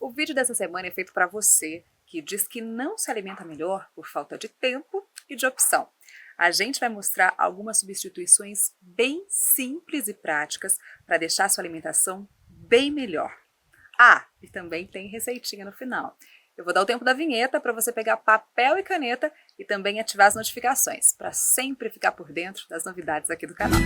O vídeo dessa semana é feito para você que diz que não se alimenta melhor por falta de tempo e de opção. A gente vai mostrar algumas substituições bem simples e práticas para deixar sua alimentação bem melhor. Ah, e também tem receitinha no final. Eu vou dar o tempo da vinheta para você pegar papel e caneta e também ativar as notificações, para sempre ficar por dentro das novidades aqui do canal.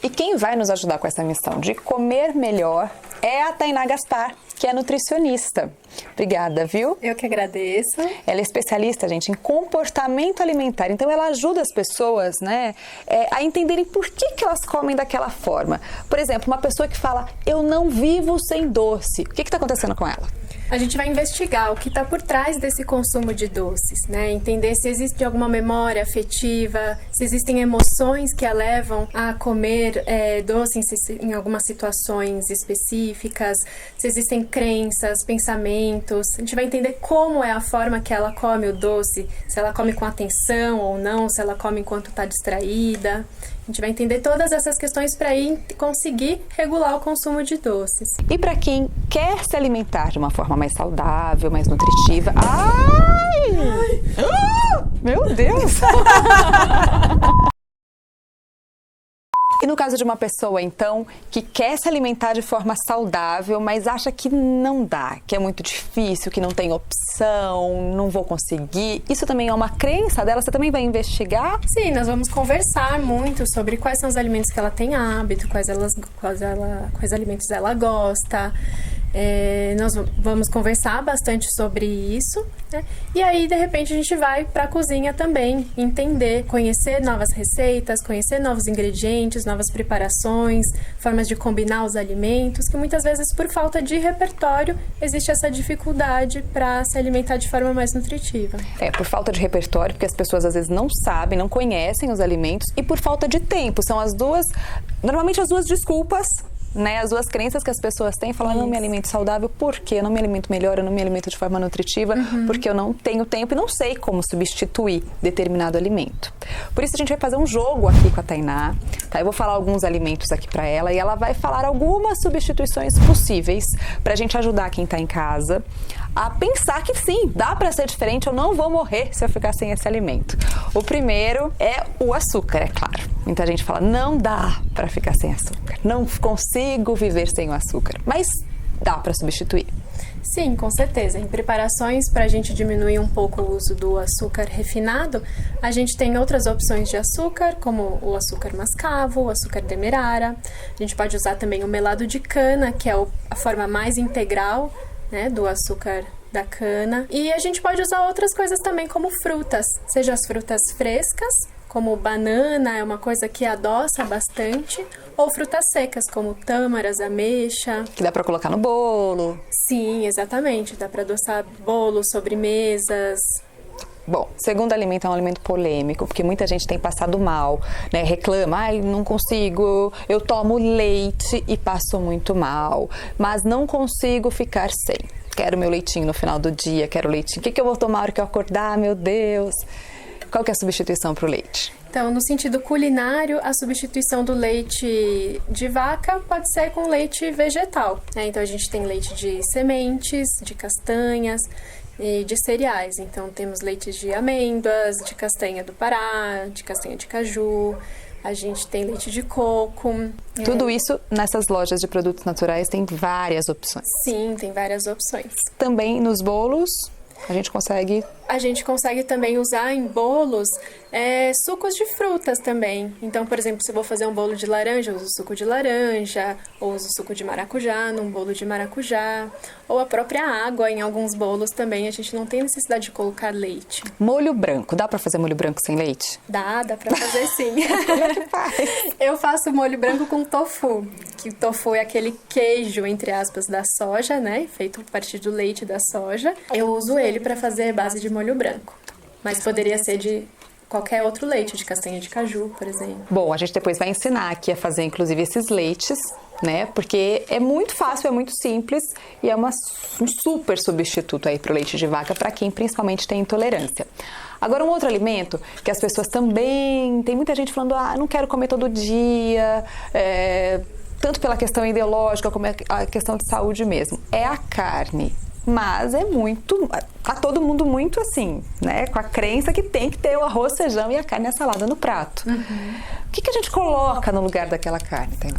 E quem vai nos ajudar com essa missão de comer melhor é a Tainá Gaspar, que é nutricionista. Obrigada, viu? Eu que agradeço. Ela é especialista, gente, em comportamento alimentar. Então, ela ajuda as pessoas, né, a entenderem por que elas comem daquela forma. Por exemplo, uma pessoa que fala, eu não vivo sem doce. O que está acontecendo com ela? A gente vai investigar o que está por trás desse consumo de doces, né? Entender se existe alguma memória afetiva, se existem emoções que a levam a comer doce em algumas situações específicas, se existem crenças, pensamentos. A gente vai entender como é a forma que ela come o doce, se ela come com atenção ou não, se ela come enquanto está distraída. A gente vai entender todas essas questões para conseguir regular o consumo de doces. E para quem quer se alimentar de uma forma mais saudável, mais nutritiva... Ai! Meu Deus! E no caso de uma pessoa, então, que quer se alimentar de forma saudável, mas acha que não dá, que é muito difícil, que não tem opção, não vou conseguir, isso também é uma crença dela? Você também vai investigar? Sim, nós vamos conversar muito sobre quais são os alimentos que ela tem hábito, quais alimentos ela gosta. Nós vamos conversar bastante sobre isso, né? E aí, de repente, a gente vai para a cozinha também, entender, conhecer novas receitas, conhecer novos ingredientes, novas preparações, formas de combinar os alimentos, que muitas vezes, por falta de repertório, existe essa dificuldade para se alimentar de forma mais nutritiva. Por falta de repertório, porque as pessoas às vezes não sabem, não conhecem os alimentos, e por falta de tempo. São normalmente as duas desculpas, né, as duas crenças que as pessoas têm, falam, eu não me alimento saudável, por quê? Eu não me alimento melhor, eu não me alimento de forma nutritiva, porque eu não tenho tempo e não sei como substituir determinado alimento. Por isso a gente vai fazer um jogo aqui com a Tainá, tá? Eu vou falar alguns alimentos aqui para ela e ela vai falar algumas substituições possíveis pra gente ajudar quem tá em casa a pensar que sim, dá para ser diferente, eu não vou morrer se eu ficar sem esse alimento. O primeiro é o açúcar, é claro. Muita gente fala, não dá para ficar sem açúcar, não consigo viver sem o açúcar, mas dá para substituir. Sim, com certeza. Em preparações para a gente diminuir um pouco o uso do açúcar refinado, a gente tem outras opções de açúcar, como o açúcar mascavo, o açúcar demerara. A gente pode usar também o melado de cana, que é a forma mais integral, né, do açúcar da cana. E a gente pode usar outras coisas também, como frutas, seja as frutas frescas, como banana, é uma coisa que adoça bastante, ou frutas secas, como tâmaras, ameixa. Que dá para colocar no bolo. Sim, exatamente, dá para adoçar bolos, sobremesas. Bom, segundo alimento é um alimento polêmico, porque muita gente tem passado mal, né? Reclama, ai, não consigo, eu tomo leite e passo muito mal, mas não consigo ficar sem. Quero meu leitinho no final do dia, quero leitinho. O que eu vou tomar na hora que eu acordar, meu Deus? Qual que é a substituição para o leite? Então, no sentido culinário, a substituição do leite de vaca pode ser com leite vegetal, né? Então, a gente tem leite de sementes, de castanhas e de cereais. Então, temos leites de amêndoas, de castanha do Pará, de castanha de caju. A gente tem leite de coco. Tudo isso nessas lojas de produtos naturais tem várias opções. Sim, tem várias opções. Também nos bolos a gente consegue... A gente consegue também usar em bolos sucos de frutas também. Então, por exemplo, se eu vou fazer um bolo de laranja, eu uso suco de laranja, ou uso suco de maracujá num bolo de maracujá, ou a própria água em alguns bolos também. A gente não tem necessidade de colocar leite. Molho branco, dá pra fazer molho branco sem leite? Dá pra fazer sim. Como é que faz? Eu faço molho branco com tofu, que tofu é aquele queijo, entre aspas, da soja, né? Feito a partir do leite da soja. Eu uso ele pra fazer base de molho branco, mas poderia ser de qualquer outro leite, de castanha de caju, por exemplo. Bom, a gente depois vai ensinar aqui a fazer, inclusive, esses leites, né? Porque é muito fácil, é muito simples e é um super substituto aí pro leite de vaca para quem principalmente tem intolerância. Agora, um outro alimento que as pessoas também... Tem muita gente falando, não quero comer todo dia, tanto pela questão ideológica como a questão de saúde mesmo. É a carne. Mas é muito... Tá todo mundo muito assim, né? Com a crença que tem que ter o arroz, feijão e a carne e a salada no prato. O que a gente coloca no lugar daquela carne, Tainá?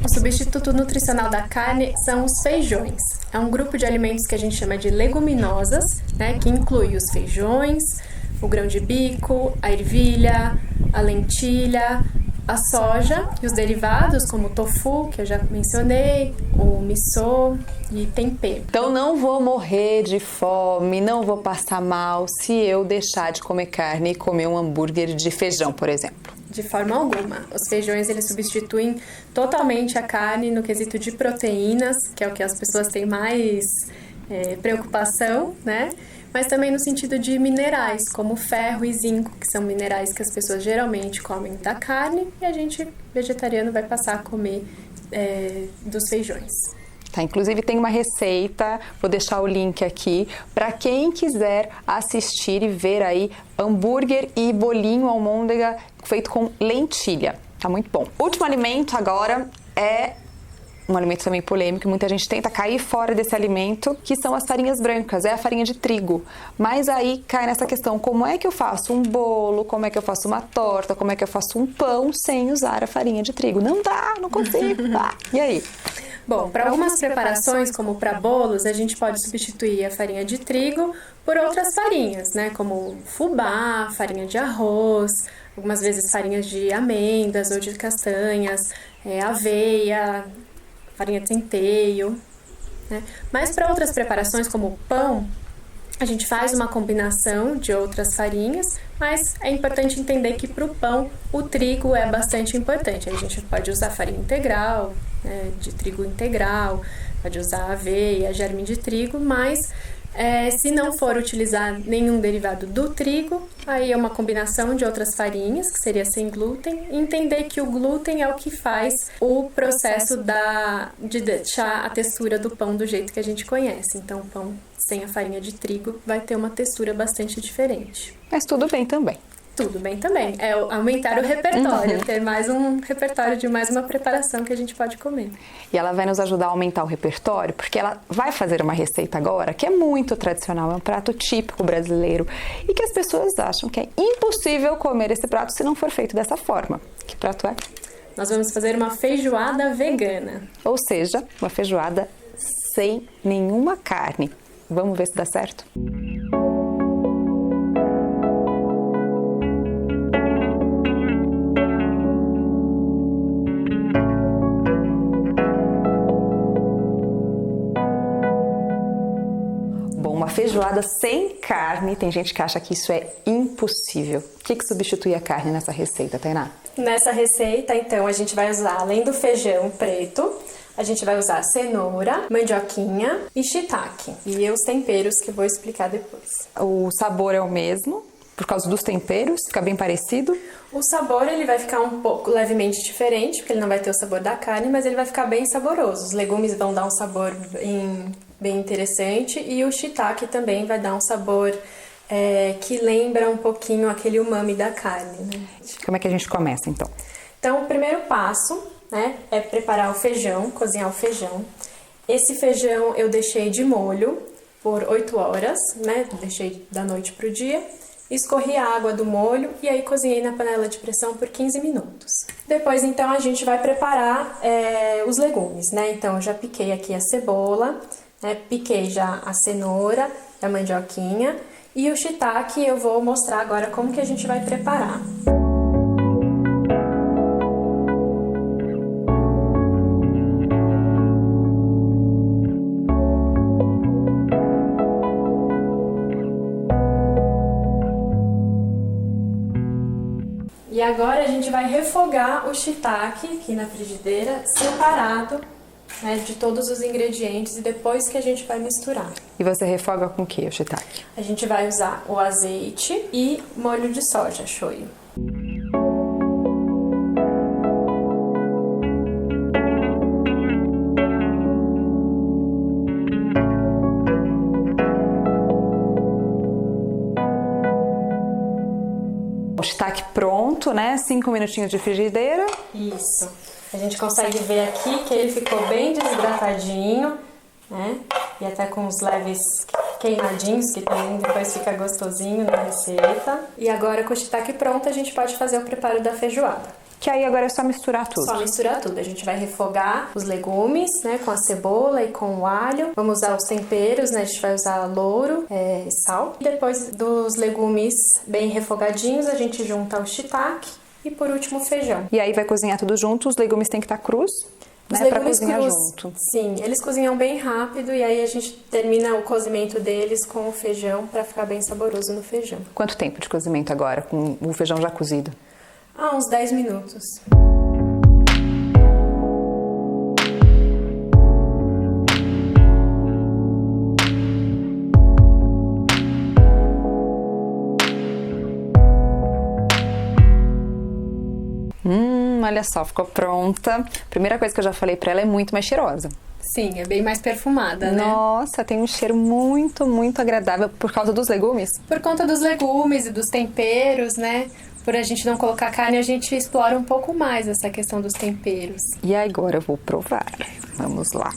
O substituto nutricional da carne são os feijões. É um grupo de alimentos que a gente chama de leguminosas, né? Que inclui os feijões, o grão de bico, a ervilha, a lentilha, a soja e os derivados, como o tofu, que eu já mencionei, o miso e tempero. Então não vou morrer de fome, não vou passar mal se eu deixar de comer carne e comer um hambúrguer de feijão, por exemplo. De forma alguma. Os feijões, eles substituem totalmente a carne no quesito de proteínas, que é o que as pessoas têm mais preocupação, né? Mas também no sentido de minerais, como ferro e zinco, que são minerais que as pessoas geralmente comem da carne e a gente, vegetariano, vai passar a comer dos feijões. Tá, inclusive tem uma receita, vou deixar o link aqui, para quem quiser assistir e ver aí hambúrguer e bolinho almôndega feito com lentilha. Tá muito bom. Último alimento agora é um alimento também polêmico, muita gente tenta cair fora desse alimento, que são as farinhas brancas, é a farinha de trigo. Mas aí cai nessa questão, como é que eu faço um bolo, como é que eu faço uma torta, como é que eu faço um pão sem usar a farinha de trigo? Não dá, não consigo, tá? E aí? Bom, para algumas preparações, como para bolos, a gente pode substituir a farinha de trigo por outras farinhas, né? Como fubá, farinha de arroz, algumas vezes farinhas de amêndoas ou de castanhas, aveia, farinha de centeio, né? Mas para outras preparações, como o pão, a gente faz uma combinação de outras farinhas, mas é importante entender que para o pão o trigo é bastante importante. A gente pode usar farinha integral, né, de trigo integral, pode usar aveia, germe de trigo, mas se não for utilizar nenhum derivado do trigo, aí é uma combinação de outras farinhas, que seria sem glúten, e entender que o glúten é o que faz o processo de deixar a textura do pão do jeito que a gente conhece. Então, o pão sem a farinha de trigo vai ter uma textura bastante diferente. Mas tudo bem também. Tudo bem também. É aumentar o repertório, ter mais um repertório de mais uma preparação que a gente pode comer. E ela vai nos ajudar a aumentar o repertório, porque ela vai fazer uma receita agora que é muito tradicional, é um prato típico brasileiro e que as pessoas acham que é impossível comer esse prato se não for feito dessa forma. Que prato é? Nós vamos fazer uma feijoada vegana. Ou seja, uma feijoada sem nenhuma carne. Vamos ver se dá certo? Uma feijoada sem carne, tem gente que acha que isso é impossível. O que substitui a carne nessa receita, Tainá? Nessa receita, então, a gente vai usar, além do feijão preto, a gente vai usar cenoura, mandioquinha e shiitake. E os temperos que eu vou explicar depois. O sabor é o mesmo, por causa dos temperos, fica bem parecido? O sabor, ele vai ficar um pouco levemente diferente, porque ele não vai ter o sabor da carne, mas ele vai ficar bem saboroso. Os legumes vão dar um sabor bem interessante e o shiitake também vai dar um sabor que lembra um pouquinho aquele umami da carne, né? Como é que a gente começa, então? Então, o primeiro passo, né, é preparar o feijão, cozinhar o feijão. Esse feijão eu deixei de molho por 8 horas, né? Deixei da noite pro dia. Escorri a água do molho e aí cozinhei na panela de pressão por 15 minutos. Depois, então, a gente vai preparar os legumes, né? Então, eu já piquei aqui a cebola, né? Piquei já a cenoura, a mandioquinha e o shiitake eu vou mostrar agora como que a gente vai preparar. E agora a gente vai refogar o shiitake aqui na frigideira, separado né, de todos os ingredientes e depois que a gente vai misturar. E você refoga com o que, o shiitake? A gente vai usar o azeite e molho de soja, shoyu. O shiitake pronto, né? 5 minutinhos de frigideira. Isso. A gente consegue ver aqui que ele ficou bem desidratadinho, né? E até com os leves queimadinhos, que também depois fica gostosinho na receita. E agora com o shiitake pronto, a gente pode fazer o preparo da feijoada. Que aí agora é só misturar tudo. Só misturar tudo. A gente vai refogar os legumes, né, com a cebola e com o alho. Vamos usar os temperos, né, a gente vai usar louro e sal. E depois dos legumes bem refogadinhos, a gente junta o shiitake e por último o feijão. E aí vai cozinhar tudo junto, os legumes têm que estar crus, Os né, pra legumes cozinhar crus, junto. sim, eles cozinham bem rápido e aí a gente termina o cozimento deles com o feijão para ficar bem saboroso no feijão. Quanto tempo de cozimento agora, com o feijão já cozido? Uns 10 minutos. Olha só, ficou pronta. Primeira coisa que eu já falei pra ela, é muito mais cheirosa. Sim, é bem mais perfumada, né? Nossa, tem um cheiro muito, muito agradável por causa dos legumes. Por conta dos legumes e dos temperos, né? Por a gente não colocar carne, a gente explora um pouco mais essa questão dos temperos. E agora eu vou provar. Vamos lá.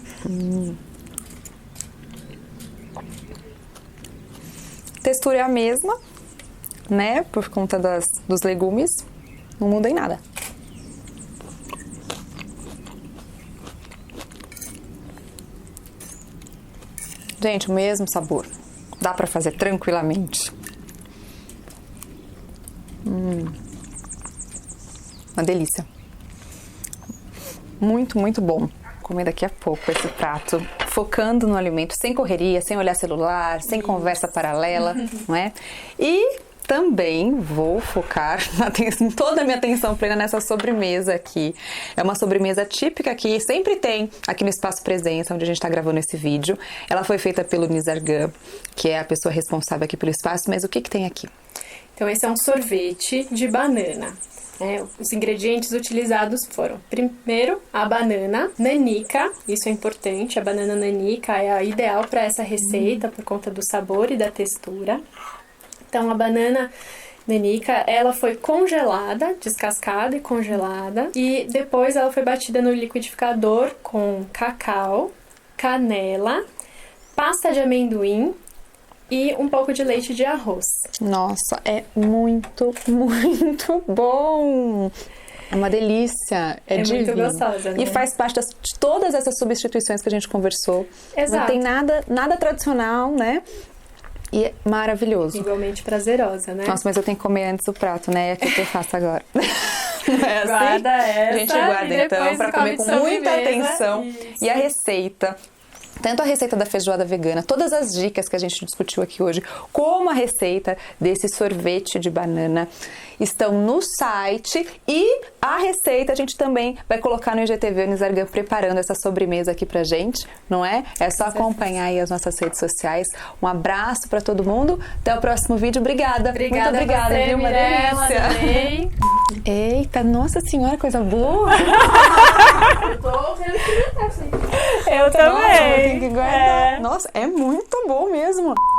Textura é a mesma, né? Por conta dos legumes. Não muda em nada. Gente, o mesmo sabor. Dá pra fazer tranquilamente. Uma delícia. Muito, muito bom. Vou comer daqui a pouco esse prato, focando no alimento, sem correria, sem olhar celular, sem conversa paralela, não é? E também vou focar toda a minha atenção plena nessa sobremesa aqui. É uma sobremesa típica que sempre tem aqui no Espaço Presença, onde a gente está gravando esse vídeo. Ela foi feita pelo Nizargan, que é a pessoa responsável aqui pelo espaço, mas o que tem aqui? Então esse é um sorvete de banana. Os ingredientes utilizados foram, primeiro, a banana nanica, isso é importante, a banana nanica é a ideal para essa receita por conta do sabor e da textura. Então a banana nanica, ela foi congelada, descascada e congelada, e depois ela foi batida no liquidificador com cacau, canela, pasta de amendoim e um pouco de leite de arroz. Nossa, é muito, muito bom! É uma delícia, é divino. Muito gostosa, né? E faz parte de todas essas substituições que a gente conversou. Exato. Não tem nada tradicional, né? E é maravilhoso. Igualmente prazerosa, né? Nossa, mas eu tenho que comer antes do prato, né? É aquilo que eu faço agora. Não é assim? Guarda essa. A gente guarda então, pra comer com muita atenção. Isso. E a receita. Tanto a receita da feijoada vegana, todas as dicas que a gente discutiu aqui hoje, como a receita desse sorvete de banana estão no site, e a receita a gente também vai colocar no IGTV, o Nizargan preparando essa sobremesa aqui pra gente, não é? É só acompanhar aí as nossas redes sociais. Um abraço pra todo mundo, até o próximo vídeo, obrada. Muito obrigada, você, viu? Uma Mirella, delícia. adorei. Eita, nossa senhora, coisa boa! Eu tô querendo experimentar isso aí. Eu também! Nossa, tem que guardar. Nossa, é muito bom mesmo!